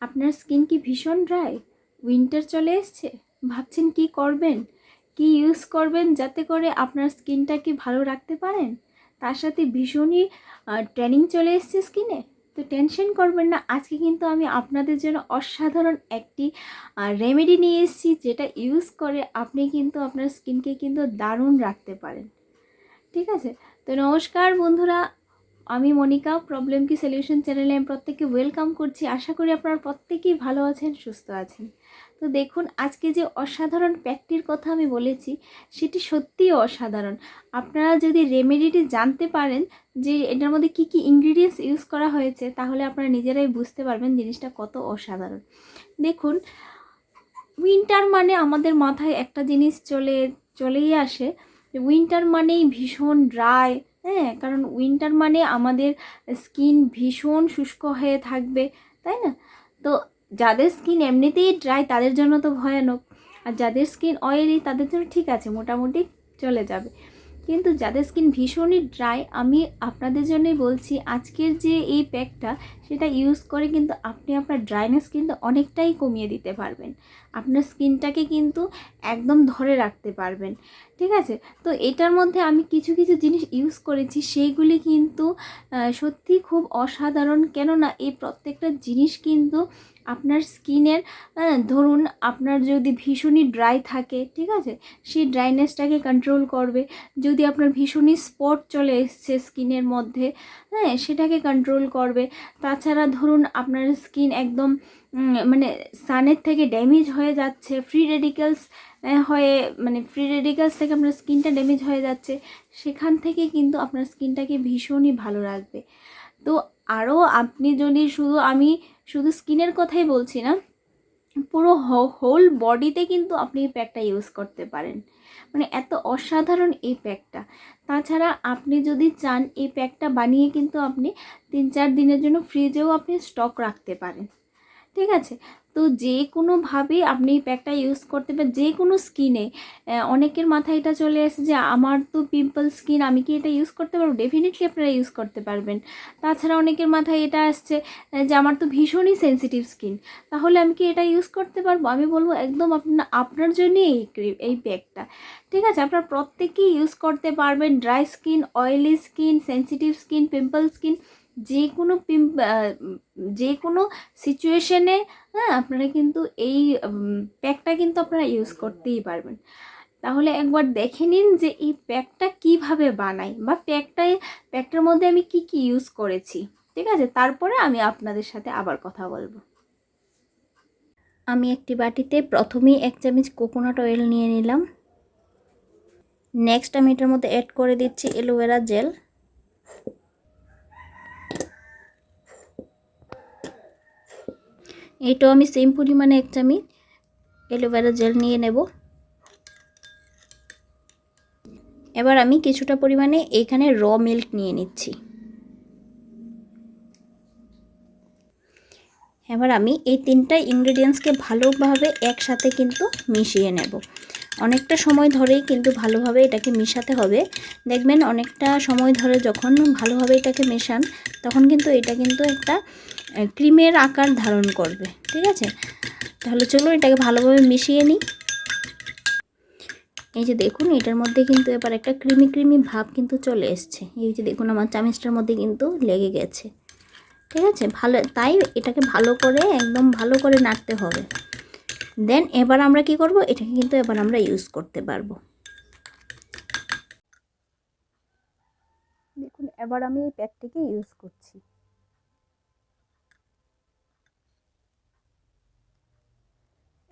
আপনার স্কিন কি ভীষণ ড্রাই? উইন্টার চলে এসছে, ভাবছেন কি করবেন, কি ইউজ করবেন যাতে করে আপনার স্কিনটাকে ভালো রাখতে পারেন? তার সাথে ভীষণই ট্যানিং চলে এসছে স্কিনে। তো টেনশন করবেন না, আজকে কিন্তু আমি আপনাদের জন্য অসাধারণ একটি রেমেডি নিয়ে এসেছি, যেটা ইউজ করে আপনি কিন্তু আপনার স্কিনকে কিন্তু দারুণ রাখতে পারেন। ঠিক আছে? তো নমস্কার বন্ধুরা, আমি মনিকা, প্রবলেম কি সলিউশন চ্যানেলে আমি প্রত্যেককে ওয়েলকাম করছি। আশা করি আপনারা প্রত্যেকেই ভালো আছেন, সুস্থ আছেন। তো দেখুন, আজকে যে অসাধারণ প্যাকটির কথা আমি বলেছি, সেটি সত্যিই অসাধারণ। আপনারা যদি রেমেডিটি জানতে পারেন যে এটার মধ্যে কি কি ইনগ্রিডিয়েন্টস ইউজ করা হয়েছে, তাহলে আপনারা নিজেরাই বুঝতে পারবেন জিনিসটা কত অসাধারণ। দেখুন, উইন্টার মানে আমাদের মাথায় একটা জিনিস চলেই আসে, উইন্টার মানেই ভীষণ ড্রাই। হ্যাঁ, কারণ উইন্টার মানে আমাদের স্কিন ভীষণ শুষ্ক হয়ে থাকবে, তাই না? তো যাদের স্কিন এমনিতেই ড্রাই তাদের জন্য তো ভয়ানক, আর যাদের স্কিন অয়েলি তাদের জন্য ঠিক আছে, মোটামুটি চলে যাবে। কিন্তু যাদের স্কিন ভীষণই ড্রাই, আমি আপনাদের জন্যই বলছি আজকের যে এই প্যাকটা, সেটা ইউজ করে কিন্তু আপনি আপনার ড্রাইনেস কিন্তু অনেকটাই কমিয়ে দিতে পারবেন। আপনার স্কিনটাকে কিন্তু একদম ধরে রাখতে পারবেন। ঠিক আছে? তো এটার মধ্যে আমি কিছু কিছু জিনিস ইউজ করেছি, সেইগুলি কিন্তু সত্যি খুব অসাধারণ। কেননা এই প্রত্যেকটা জিনিস কিন্তু আপনার স্কিনের, ধরুন আপনার যদি ভীষণই ড্রাই থাকে, ঠিক আছে, সেই ড্রাইনেসটাকে কন্ট্রোল করবে। যদি আপনার ভীষণই স্পট চলে এসছে স্কিনের মধ্যে, হ্যাঁ, সেটাকে কন্ট্রোল করবে। তাছাড়া ধরুন আপনার স্কিন একদম মানে সানের থেকে ড্যামেজ হয়ে যাচ্ছে, ফ্রি রেডিক্যালস হয়ে, মানে ফ্রি রেডিক্যালস থেকে আপনার স্কিনটা ড্যামেজ হয়ে যাচ্ছে, সেখান থেকে কিন্তু আপনার স্কিনটাকে ভীষণই ভালো রাখবে। তো আরও আপনি যদি আমি শুধু স্কিনের কথাই বলছি না, পুরো হোল বডিতে কিন্তু আপনি এই প্যাকটা ইউজ করতে পারেন। মানে এত অসাধারণ এই প্যাকটা। তাছাড়া আপনি যদি চান, এই প্যাকটা বানিয়ে কিন্তু আপনি 3-4 দিনের জন্য ফ্রিজেও আপনি স্টক রাখতে পারেন। ঠিক আছে? তো যে কোনোভাবেই আপনি এই প্যাকটা ইউজ করতে পারেন, যে কোনো স্কিনে। অনেকের মাথায় এটা চলে আসে যে আমার তো পিম্পল স্কিন, আমি কি এটা ইউজ করতে পারবো? ডেফিনেটলি আপনারা ইউজ করতে পারবেন। তাছাড়া অনেকের মাথায় এটা আসছে যে আমার তো ভীষণই সেন্সিটিভ স্কিন, তাহলে আমি কি এটা ইউজ করতে পারবো? আমি বলবো একদম আপনার জন্যই এই প্যাকটা। ঠিক আছে? আপনারা প্রত্যেকেই ইউজ করতে পারবেন। Dry skin, oily skin, sensitive skin, pimple skin, যে কোনো যে কোনো সিচুয়েশনে, হ্যাঁ, আপনারা কিন্তু এই প্যাকটা কিন্তু আপনারা ইউজ করতেই পারবেন। তাহলে একবার দেখে নিন যে এই প্যাকটা কিভাবে বানাই, বা প্যাকটার মধ্যে আমি কি কি ইউজ করেছি। ঠিক আছে? তারপরে আমি আপনাদের সাথে আবার কথা বলবো। আমি একটি বাটিতে প্রথমেই 1 চামচ কোকোনাট অয়েল নিয়ে নিলাম। নেক্সট আমি এটার মধ্যে অ্যাড করে দিচ্ছি অ্যালোভেরা জেল। এটাও আমি সেম পরিমাণে 1 চামচ অ্যালোভেরা জেল নিয়ে নেব। এবার আমি কিছুটা পরিমাণে এখানে র মিল্ক নিয়ে নিচ্ছি। এবার আমি এই 3টা ইনগ্রেডিয়েন্টসকে ভালোভাবে একসাথে কিন্তু মিশিয়ে নেব। অনেকটা সময় ধরেই কিন্তু ভালোভাবে এটাকে মেশাতে হবে। দেখবেন অনেকটা সময় ধরে যখন ভালোভাবে এটাকে মেশান, তখন কিন্তু এটা কিন্তু একটা ক্রিমের আকার ধারণ করবে। ঠিক আছে? তাহলে চলো এটাকে ভালোভাবে মিশিয়ে নিই। এই যে দেখুন, এটার মধ্যে কিন্তু এবার একটা ক্রিমি ক্রিমি ভাব কিন্তু চলে এসছে। এই যে দেখুন, আমার চামচটার মধ্যে কিন্তু লেগে গেছে। ঠিক আছে? তাই এটাকে ভালো করে, একদম ভালো করে নাড়তে হবে। দেন এবার আমরা কি করব, এটাকে কিন্তু এবার আমরা ইউজ করতে পারবো। দেখুন, এবার আমি এই প্যাকটিকে ইউজ করছি।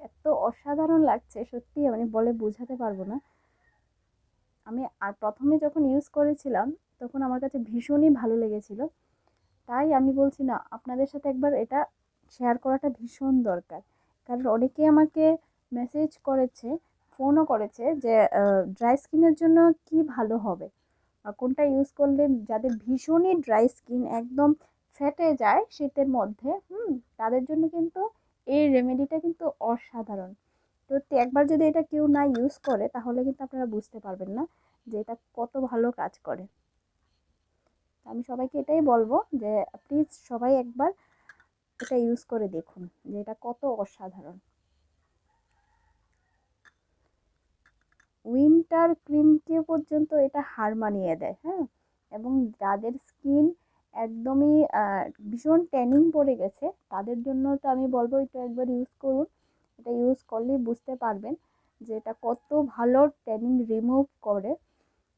এত অসাধারণ লাগছে সত্যি, মানে বলে বোঝাতে পারবো না। আমি প্রথমে যখন ইউজ করেছিলাম, তখন আমার কাছে ভীষণই ভালো লেগেছিল। তাই আমি বলছি না, আপনাদের সাথে একবার এটা শেয়ার করাটা ভীষণ দরকার। কারণ অনেকে আমাকে মেসেজ করেছে, ফোনও করেছে যে ড্রাই স্কিনের জন্য কি ভালো হবে, কোনটা ইউজ করলে, যাদের ভীষণই ড্রাই স্কিন, একদম ফেটে যায় শীতের মধ্যে, তাদের জন্য কিন্তু এই রেমেডিটা কিন্তু অসাধারণ। তো একবার যদি এটা কেউ না ইউজ করে, তাহলে কিন্তু আপনারা বুঝতে পারবেন না যে এটা কত ভালো কাজ করে। আমি সবাইকে এটাই বলবো যে প্লিজ সবাই একবার এটা ইউজ করে দেখুন যে এটা কত অসাধারণ। উইন্টার ক্রিমকে পর্যন্ত এটা হার মানিয়ে দেয়। হ্যাঁ, এবং যাদের স্কিন একদমই ভীষণ ট্যানিং পড়ে গেছে তাদের জন্য তো আমি বলবো এটা একবার ইউজ করুন। এটা ইউজ করলেই বুঝতে পারবেন যে এটা কত ভালো ট্যানিং রিমুভ করে।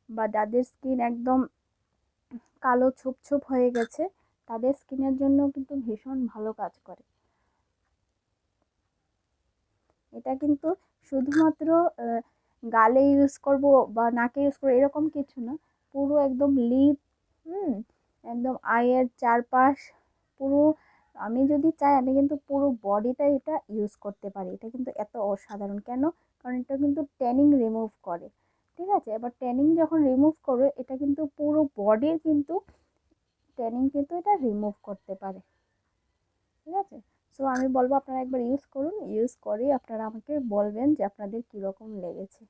বা যাদের স্কিন একদম কালো ছোপ ছোপ হয়ে গেছে তাদের স্কিনের জন্য কিন্তু ভীষণ ভালো কাজ করে। এটা কিন্তু শুধুমাত্র গালে ইউজ করব বা নাকে ইউজ করবো এরকম কিছু না, পুরো একদম লিপ, একদম আইয়ের চারপাশ পুরো, আমি যদি চাই আমি কিন্তু পুরো বডিটা এটা ইউজ করতে পারি। এটা কিন্তু এত অসাধারণ কেন, কারণ এটা কিন্তু ট্যানিং রিমুভ করে। ঠিক আছে, এবার ট্যানিং যখন রিমুভ করে এটা কিন্তু পুরো বডির কিন্তু ট্যানিং কিন্তু এটা রিমুভ করতে পারে। ঠিক আছে, সো আমি বলবো আপনারা একবার ইউজ করুন, ইউজ করে আপনারা আমাকে বলবেন যে আপনাদের কীরকম লেগেছে।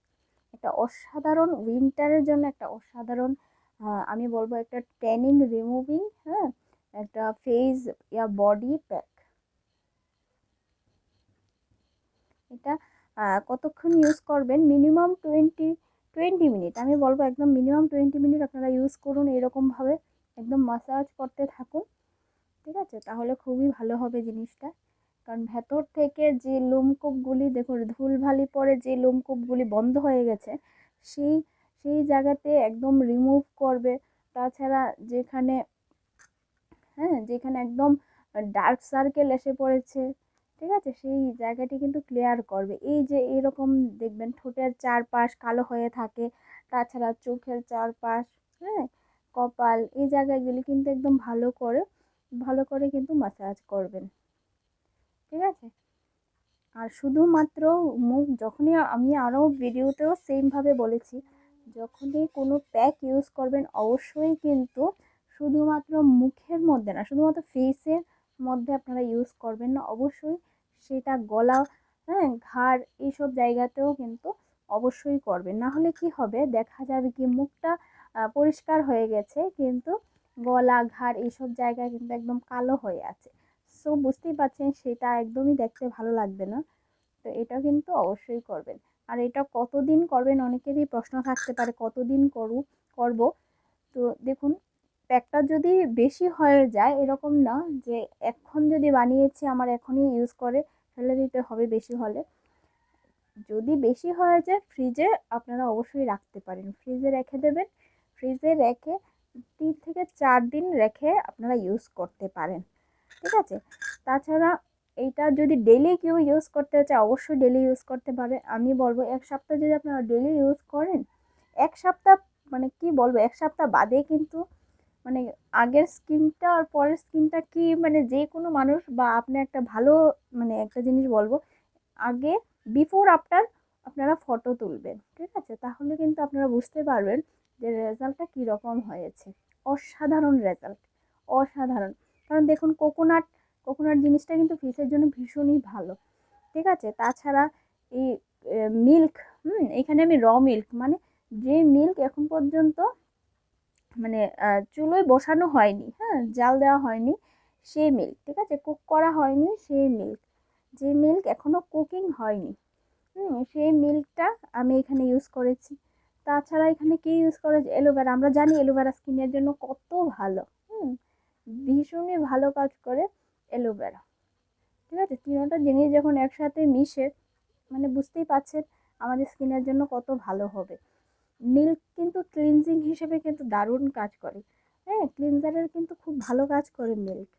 একটা অসাধারণ উইন্টারের জন্য একটা অসাধারণ আমি বলবো একটা ট্যানিং রিমুভিং, হ্যাঁ, একটা ফেস ইয়া বডি প্যাক। এটা কতক্ষণ ইউজ করবেন, মিনিমাম 20 মিনিট, আমি বলবো একদম মিনিমাম 20 মিনিট আপনারা ইউজ করুন এরকমভাবে, একদম মাসাজ করতে থাকুন। ঠিক আছে, তাহলে খুবই ভালো হবে জিনিসটা। কারণ ভেতর থেকে যে লোমকূপগুলি দেখুন ধুলবালি পরে যে লোমকূপগুলি বন্ধ হয়ে গেছে সেই সেই জায়গাতে একদম রিমুভ করবে। তাছাড়া যেখানে যেখানে একদম ডার্ক সার্কেল এসে পড়েছে, ঠিক আছে, সেই জায়গাটি কিন্তু ক্লিয়ার করবে। এই যে এরকম দেখবেন ঠোঁটের চারপাশ কালো হয়ে থাকে, তাছাড়া চোখের চারপাশ, হ্যাঁ, কপাল, এই জায়গাগুলি কিন্তু একদম ভালো করে কিন্তু মাসাজ করবেন। ঠিক আছে, আর শুধুমাত্র মুখ, যখনই আমি আরও ভিডিওতেও সেমভাবে বলেছি, যখনই কোনো প্যাক ইউজ করবেন অবশ্যই কিন্তু শুধুমাত্র মুখের মধ্যে না, শুধুমাত্র ফেসের মধ্যে আপনারা ইউজ করবেন না, অবশ্যই সেটা গলা, হ্যাঁ, ঘাড়, এইসব জায়গাতেও কিন্তু অবশ্যই করবেন। না হলে কি হবে, দেখা যাবে কি মুখটা পরিষ্কার হয়ে গেছে কিন্তু গলা ঘাড় এইসব জায়গায় কিন্তু একদম কালো হয়ে আছে। সো বুঝতেই পারছেন সেটা একদমই দেখতে ভালো লাগবে না। তো এটা কিন্তু অবশ্যই করবেন। আর এটা কতদিন করবেন অনেকেরই প্রশ্ন থাকতে পারে, কতদিন করব। তো দেখুন, প্যাকটা যদি বেশি হয়ে যায় এরকম না যে এখন যদি বানিয়েছি আমার এখনই ইউজ করে ফেলে দিতে হবে, বেশি হলে যদি বেশি হয়ে যায় ফ্রিজে আপনারা অবশ্যই রাখতে পারেন, ফ্রিজে রেখে দেবেন। ফ্রিজে রেখে 3 থেকে 4 দিন রেখে আপনারা ইউজ করতে পারেন। ঠিক আছে, তাছাড়া এইটা যদি ডেলি কেউ ইউজ করতে চায় অবশ্যই ডেলি ইউজ করতে পারে। আমি বলবো 1 সপ্তাহ যদি আপনারা ডেলি ইউজ করেন, 1 সপ্তাহ মানে কি বলবো, 1 সপ্তাহ বাদে কিন্তু মানে আগের স্কিনটা আর পরের স্কিনটা কি, মানে যে কোনো মানুষ বা আপনি একটা ভালো, মানে একটা জিনিস বলবো, আগে বিফোর আফটার আপনারা ফটো তুলবেন। ঠিক আছে, তাহলে কিন্তু আপনারা বুঝতে পারবেন যে রেজাল্টটা কীরকম হয়েছে। অসাধারণ রেজাল্ট, অসাধারণ। কারণ দেখুন কোকোনাট জিনিসটা কিন্তু ফেসের জন্য ভীষণই ভালো। ঠিক আছে, তাছাড়া এই মিল্ক, এখানে আমি মিল্ক মানে যে মিল্ক এখন পর্যন্ত মানে চুলোয় বসানো হয়নি, হ্যাঁ, জাল দেওয়া হয়নি সেই মিল্ক, ঠিক আছে, কুক করা হয়নি সেই মিল্ক, যে মিল্ক এখনও কুকিং হয়নি, সেই মিল্কটা আমি এখানে ইউজ করেছি। তাছাড়া এখানে কি ইউজ করেছি, অ্যালোভেরা, আমরা জানি অ্যালোভেরা স্কিনের জন্য কত ভালো, ভীষণই ভালো কাজ করে অ্যালোভেরা। ঠিক আছে, তিনটা জিনিস যখন একসাথে মিশে, মানে বুঝতেই পারছেন আমাদের স্কিনের জন্য কত ভালো হবে। মিল্ক কিন্তু ক্লিনজিং হিসেবে কিন্তু দারুণ কাজ করে, হ্যাঁ, ক্লিনজারের কিন্তু খুব ভালো কাজ করে মিল্ক।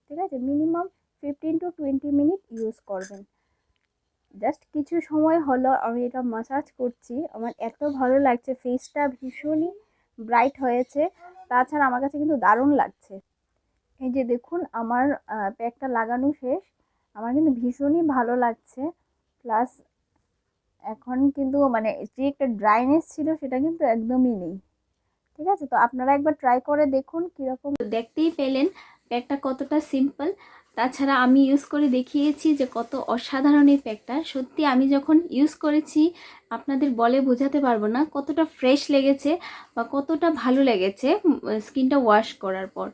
ঠিক আছে, মিনিমাম 15 to 20 মিনিট ইউজ করবেন। জাস্ট কিছু সময় হলো আমি এটা মাসাজ করছি, আমার এত ভালো লাগছে, ফেসটা ভীষণই ব্রাইট হয়েছে। তাছাড়া আমার কাছে কিন্তু দারুণ লাগছে। এই যে দেখুন আমার প্যাকটা লাগানো শেষ, আমার কিন্তু ভীষণই ভালো লাগছে। প্লাস এখন কিন্তু মানে যে একটা ড্রাইনেস ছিল সেটা কিন্তু একদমই নেই। ঠিক আছে, তো আপনারা একবার ট্রাই করে দেখুন কীরকম। দেখতেই পেলেন প্যাকটা কতটা সিম্পল। তাছাড়া আমি ইউজ করে দেখিয়েছি যে কত অসাধারণ এই প্যাকটা। সত্যি আমি যখন ইউজ করেছি আপনাদের বলে বোঝাতে পারবো না কতটা ফ্রেশ লেগেছে বা কতটা ভালো লেগেছে স্কিনটা ওয়াশ করার পর।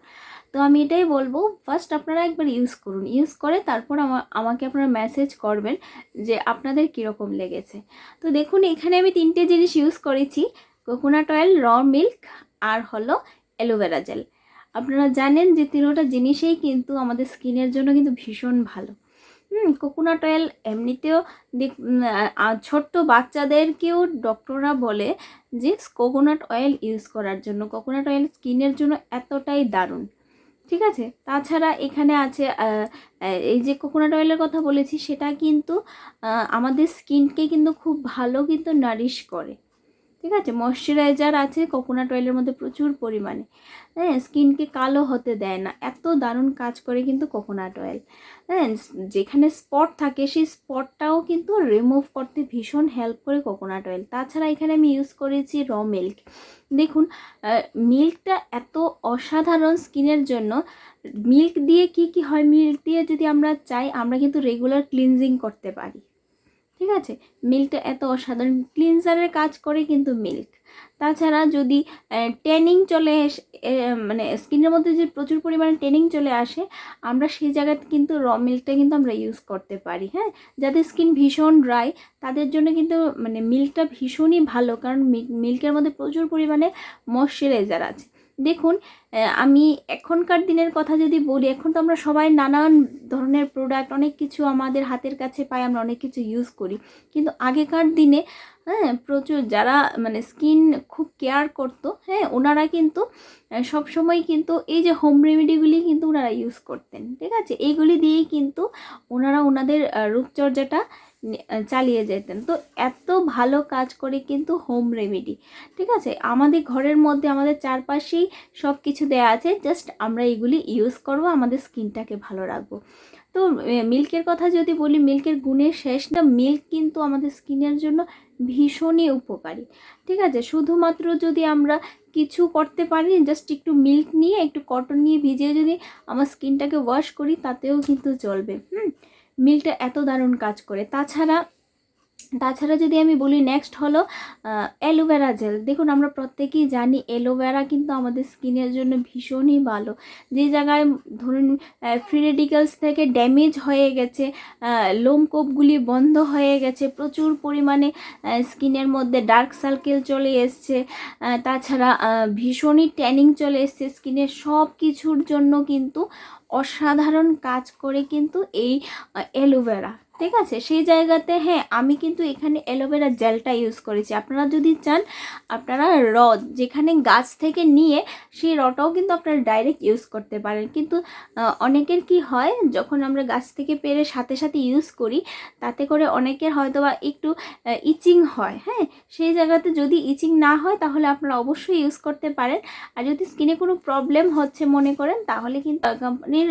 তো আমি এটাই বলবো, ফার্স্ট আপনারা একবার ইউজ করুন, ইউজ করে তারপর আমাকে আপনারা মেসেজ করবেন যে আপনাদের কীরকম লেগেছে। তো দেখুন এখানে আমি 3টে জিনিস ইউজ করেছি, কোকোনাট অয়েল, র মিল্ক আর হলো অ্যালোভেরা জেল। আপনারা জানেন যে 3টা জিনিসেই কিন্তু আমাদের স্কিনের জন্য কিন্তু ভীষণ ভালো। কোকোনাট অয়েল এমনিতেও ছোট্ট বাচ্চাদেরকেও ডক্টররা বলে যে কোকোনাট অয়েল ইউজ করার জন্য। কোকোনাট অয়েল স্কিনের জন্য এতটাই দারুণ, ঠিক আছে। তাছাড়া এখানে আছে এই যে কোকোনাট অয়েলের কথা বলেছি সেটা কিন্তু আমাদের স্কিনকে কিন্তু খুব ভালো কিন্তু নারিশ করে, ঠিক আছে। ময়শ্চারাইজার আছে কোকোনাট অয়েলের মধ্যে প্রচুর পরিমাণে, হ্যাঁ, স্কিনকে কালো হতে দেয় না, এত দারুণ কাজ করে কিন্তু কোকোনাট অয়েল। হ্যাঁ, যেখানে স্পট থাকে সেই স্পটটাও কিন্তু রিমুভ করতে ভীষণ হেল্প করে কোকোনাট অয়েল। তাছাড়া এখানে আমি ইউজ করেছি র মিল্ক। দেখুন মিল্কটা এত অসাধারণ স্কিনের জন্য। মিল্ক দিয়ে কি হয়, মিল্ক দিয়ে যদি আমরা চাই আমরা কিন্তু রেগুলার ক্লিনজিং করতে পারি, ঠিক আছে। মিল্কটা এত অসাধারণ ক্লিনজারের কাজ করে কিন্তু মিল্ক। তাছাড়া যদি ট্যানিং চলে মানে স্কিনের মধ্যে যে প্রচুর পরিমাণে ট্যানিং চলে আসে, আমরা সেই জায়গাতে কিন্তু র মিল্কটা কিন্তু আমরা ইউজ করতে পারি। হ্যাঁ, যাদের স্কিন ভীষণ ড্রাই তাদের জন্য কিন্তু মানে মিল্কটা ভীষণই ভালো, কারণ মিল্কের মধ্যে প্রচুর পরিমাণে ময়শ্চারাইজার আছে। দেখুন আমি এখনকার দিনের কথা যদি বলি, এখন তো আমরা সবাই নানান ধরনের প্রোডাক্ট অনেক কিছু আমাদের হাতের কাছে পাই, আমরা অনেক কিছু ইউজ করি। কিন্তু আগেকার দিনে হ্যাঁ প্রচুর যারা মানে স্কিন খুব কেয়ার করতো, হ্যাঁ ওনারা কিন্তু সবসময় কিন্তু এই যে হোম রেমেডিগুলি কিন্তু ওনারা ইউজ করতেন, ঠিক আছে। এইগুলি দিয়েই কিন্তু ওনারা ওনাদের রূপচর্চাটা চালিয়ে যেতেন। তো এত ভালো কাজ করে কিন্তু হোম রেমেডি, ঠিক আছে। আমাদের ঘরের মধ্যে আমাদের চারপাশেই সব কিছু দেওয়া আছে, জাস্ট আমরা এগুলি ইউজ করব, আমাদের স্কিনটাকে ভালো রাখবো। তো মিল্কের কথা যদি বলি, মিল্কের গুণের শেষ না। মিল্ক কিন্তু আমাদের স্কিনের জন্য ভীষণই উপকারী, ঠিক আছে। শুধুমাত্র যদি আমরা কিছু করতে পারি, জাস্ট একটু মিল্ক নিয়ে একটু কটন নিয়ে ভিজিয়ে যদি আমার স্কিনটাকে ওয়াশ করি তাতেও কিন্তু চলবে। মিল্কটা এত দারুণ কাজ করে। তাছাড়া যদি আমি বলি নেক্সট হলো অ্যালোভেরা জেল। দেখুন আমরা প্রত্যেকেই জানি অ্যালোভেরা কিন্তু আমাদের স্কিনের জন্য ভীষণই ভালো। যে জায়গায় ধরুন ফ্রি রেডিক্যালস থেকে ড্যামেজ হয়ে গেছে, লোমকূপগুলি বন্ধ হয়ে গেছে, প্রচুর পরিমাণে স্কিনের মধ্যে ডার্ক সার্কেল চলে এসছে, তাছাড়া ভীষণই ট্যানিং চলে এসছে স্কিনের, সব কিছুর জন্য কিন্তু অসাধারণ কাজ করে কিন্তু এই অ্যালোভেরা, ঠিক আছে। সেই জায়গাতে হ্যাঁ আমি কিন্তু এখানে অ্যালোভেরা জেলটা ইউজ করেছি। আপনারা যদি চান আপনারা র যেখানে গাছ থেকে নিয়ে সেই রটাও কিন্তু আপনারা ডাইরেক্ট ইউজ করতে পারেন। কিন্তু অনেকের কি হয়, যখন আমরা গাছ থেকে পেরে সাথে সাথে ইউজ করি তাতে করে অনেকের হয়তো বা একটু ইচিং হয়। হ্যাঁ, সেই জায়গাতে যদি ইচিং না হয় তাহলে আপনারা অবশ্যই ইউজ করতে পারেন। আর যদি স্কিনে কোনো প্রবলেম হচ্ছে মনে করেন তাহলে কিন্তু কোম্পানির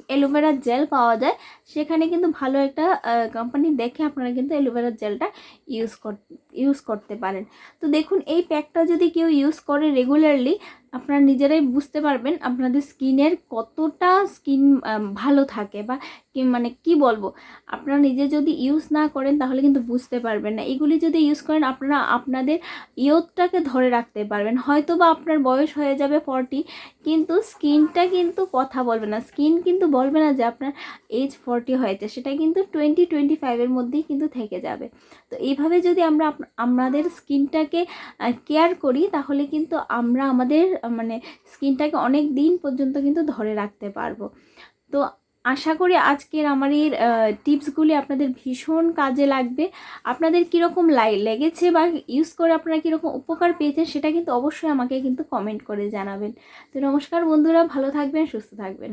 অ্যালোভেরা জেল পাওয়া যায়, সেখানে কিন্তু ভালো একটা কোম্পানি দেখে আপনারা কিন্তু অ্যালোভেরা জেলটা ইউজ করতে পারেন। তো দেখুন এই প্যাকটা যদি কেউ ইউজ করে রেগুলারলি, আপনারা নিজেরাই বুঝতে পারবেন আপনাদের স্কিনের কতটা স্কিন ভালো থাকে, বা মানে কি বলবো, আপনারা নিজে যদি ইউজ না করেন তাহলে কিন্তু বুঝতে পারবেন না। এগুলি যদি ইউজ করেন আপনারা আপনাদের ইয়তটাকে ধরে রাখতে পারবেন। হয়তো বা আপনার বয়স হয়ে যাবে 40, কিন্তু স্কিনটা কিন্তু কথা বলবে না, স্কিন কিন্তু বলবে না যে আপনার এজ 40 হয়েছে, সেটা কিন্তু 20-25-এর মধ্যেই কিন্তু থেকে যাবে। তো এইভাবে যদি আমরা আমাদের স্কিনটাকে কেয়ার করি তাহলে কিন্তু আমরা আমাদের মানে স্কিনটাকে অনেক দিন পর্যন্ত কিন্তু ধরে রাখতে পারবো। তো আশা করি আজকের আমার এই টিপসগুলি আপনাদের ভীষণ কাজে লাগবে। আপনাদের কীরকম লেগেছে বা ইউজ করে আপনারা কীরকম উপকার পেয়েছেন সেটা কিন্তু অবশ্যই আমাকে কিন্তু কমেন্ট করে জানাবেন। তো নমস্কার বন্ধুরা, ভালো থাকবেন, সুস্থ থাকবেন।